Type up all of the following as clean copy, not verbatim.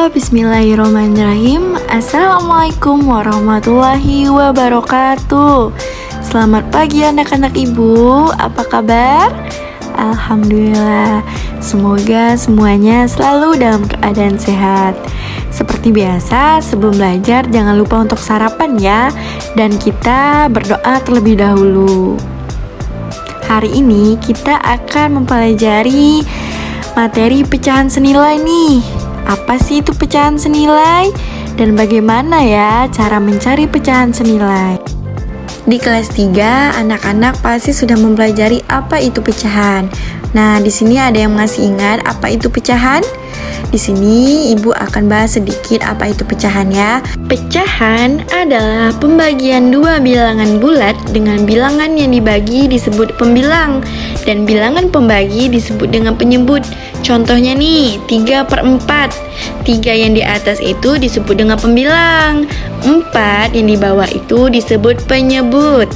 Bismillahirrahmanirrahim. Assalamualaikum warahmatullahi wabarakatuh. Selamat pagi anak-anak ibu, apa kabar? Alhamdulillah, semoga semuanya selalu dalam keadaan sehat. Seperti biasa, sebelum belajar jangan lupa untuk sarapan ya. Dan kita berdoa terlebih dahulu. Hari ini kita akan mempelajari materi pecahan senilai nih. Apa sih itu pecahan senilai? Dan bagaimana ya cara mencari pecahan senilai? Di kelas 3, anak-anak pasti sudah mempelajari apa itu pecahan. Nah, di sini ada yang masih ingat apa itu pecahan? Di sini ibu akan bahas sedikit apa itu pecahan ya. Pecahan adalah pembagian dua bilangan bulat dengan bilangan yang dibagi disebut pembilang dan bilangan pembagi disebut dengan penyebut. Contohnya nih, 3/4. 3 yang di atas itu disebut dengan pembilang, 4 yang di bawah itu disebut penyebut.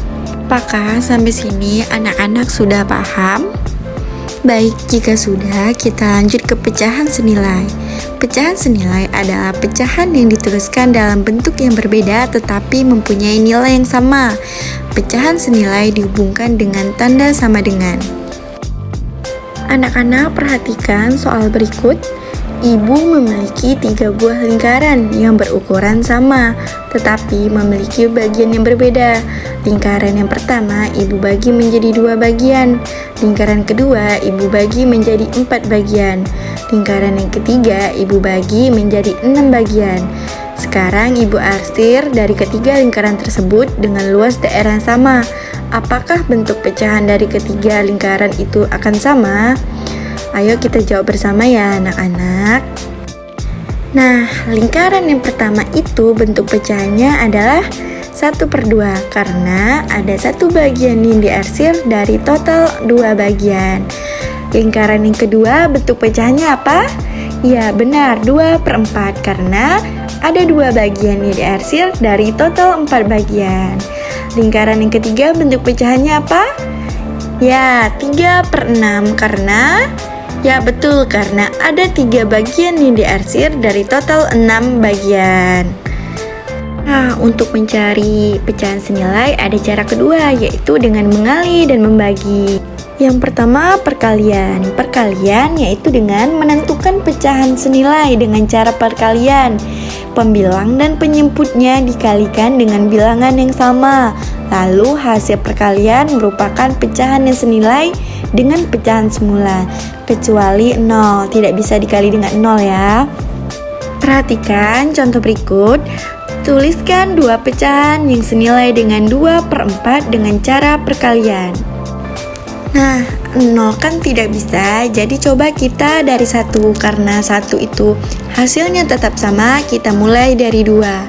Apakah sampai sini anak-anak sudah paham? Baik, jika sudah, kita lanjut ke pecahan senilai. Pecahan senilai adalah pecahan yang dituliskan dalam bentuk yang berbeda tetapi mempunyai nilai yang sama. Pecahan senilai dihubungkan dengan tanda sama dengan. Anak-anak perhatikan soal berikut. Ibu memiliki 3 buah lingkaran yang berukuran sama, tetapi memiliki bagian yang berbeda. Lingkaran yang pertama ibu bagi menjadi 2 bagian. Lingkaran kedua ibu bagi menjadi 4 bagian. Lingkaran yang ketiga ibu bagi menjadi 6 bagian. Sekarang ibu arsir dari ketiga lingkaran tersebut dengan luas daerah yang sama. Apakah bentuk pecahan dari ketiga lingkaran itu akan sama? Ayo kita jawab bersama ya anak-anak. Nah, lingkaran yang pertama itu bentuk pecahannya adalah 1/2 karena ada 1 bagian yang diarsir dari total 2 bagian. Lingkaran yang kedua bentuk pecahannya apa? Ya benar, 2/4 karena ada 2 bagian yang diarsir dari total 4 bagian. Lingkaran yang ketiga bentuk pecahannya apa? Ya 3/6 karena ya betul, karena ada 3 bagian yang diarsir dari total 6 bagian. Nah, untuk mencari pecahan senilai ada cara kedua, yaitu dengan mengali dan membagi. Yang pertama, perkalian. Perkalian yaitu dengan menentukan pecahan senilai dengan cara perkalian. Pembilang dan penyebutnya dikalikan dengan bilangan yang sama. Lalu hasil perkalian merupakan pecahan yang senilai dengan pecahan semula, kecuali 0, tidak bisa dikali dengan 0 ya. Perhatikan contoh berikut. Tuliskan 2 pecahan yang senilai dengan 2/4 dengan cara perkalian. Nah, 0 kan tidak bisa, jadi coba kita dari 1. Karena 1 itu hasilnya tetap sama, kita mulai dari 2.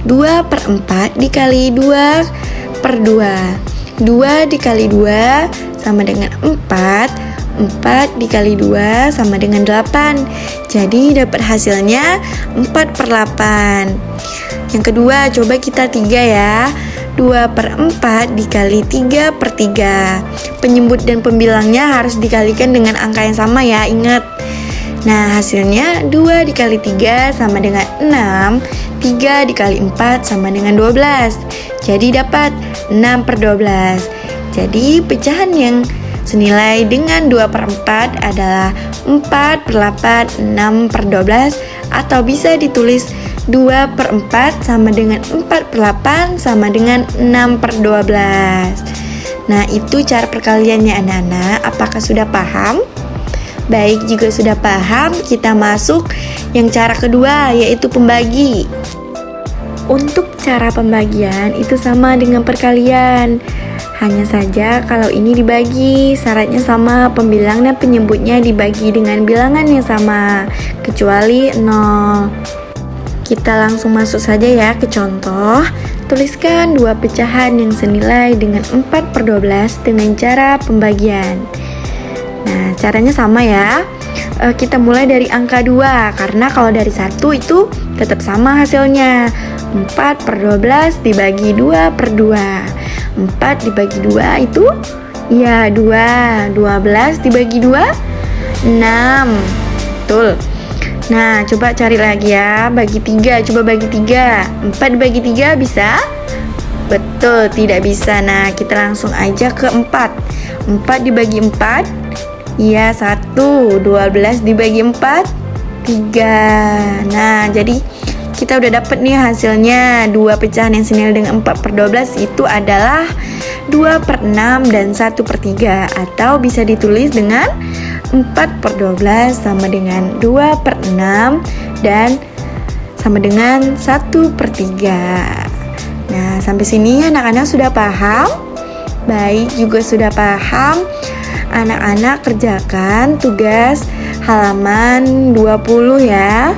2/4 dikali 2/2. 2 dikali 2 sama dengan 4. 4 dikali 2 sama dengan 8. Jadi dapat hasilnya 4/8. Yang kedua, coba kita 3 ya. 2/4 dikali 3/3. Penyebut dan pembilangnya harus dikalikan dengan angka yang sama ya, ingat. Nah, hasilnya 2 dikali 3 sama dengan 6. 3 dikali 4 sama dengan 12. Jadi dapat 6/12. Jadi pecahan yang senilai dengan 2/4 adalah 4/8 6/12, atau bisa ditulis 2/4 sama dengan 4/8 sama dengan 6/12. Nah, itu cara perkaliannya anak-anak. Apakah sudah paham? Baik, jika sudah paham, kita masuk yang cara kedua, yaitu pembagi. Untuk cara pembagian itu sama dengan perkalian. Hanya saja kalau ini dibagi, syaratnya sama, pembilang dan penyebutnya dibagi dengan bilangan yang sama, kecuali 0. Kita langsung masuk saja ya ke contoh. Tuliskan 2 pecahan yang senilai dengan 4/12 dengan cara pembagian. Nah, caranya sama ya. Kita mulai dari angka 2, karena kalau dari 1 itu tetap sama hasilnya. 4/12 dibagi 2/2. 4 dibagi 2 itu ya 2. 12 dibagi 2 6. Betul. Nah, coba cari lagi ya. Bagi 3, coba bagi 3. 4 dibagi 3 bisa? Betul, tidak bisa. Nah, kita langsung aja ke 4. 4 dibagi 4. Iya, 1. 12 dibagi 4. 3. Nah, jadi kita udah dapet nih hasilnya. 2 pecahan yang senilai dengan 4/12 itu adalah 2/6 dan 1/3. Atau bisa ditulis dengan 4/12 sama dengan 2/6 dan sama dengan 1/3. Nah, sampai sini anak-anak sudah paham? Baik, juga sudah paham. Anak-anak kerjakan tugas halaman 20 ya.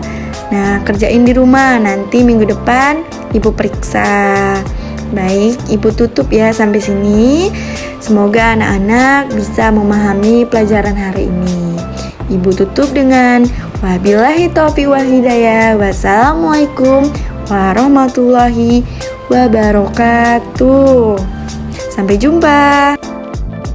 Nah, kerjain di rumah, nanti minggu depan Ibu periksa. Baik, Ibu tutup ya sampai sini. Semoga anak-anak bisa memahami pelajaran hari ini. Ibu tutup dengan wabillahi taufiq wal hidayah. Wassalamualaikum warahmatullahi wabarakatuh. Sampai jumpa.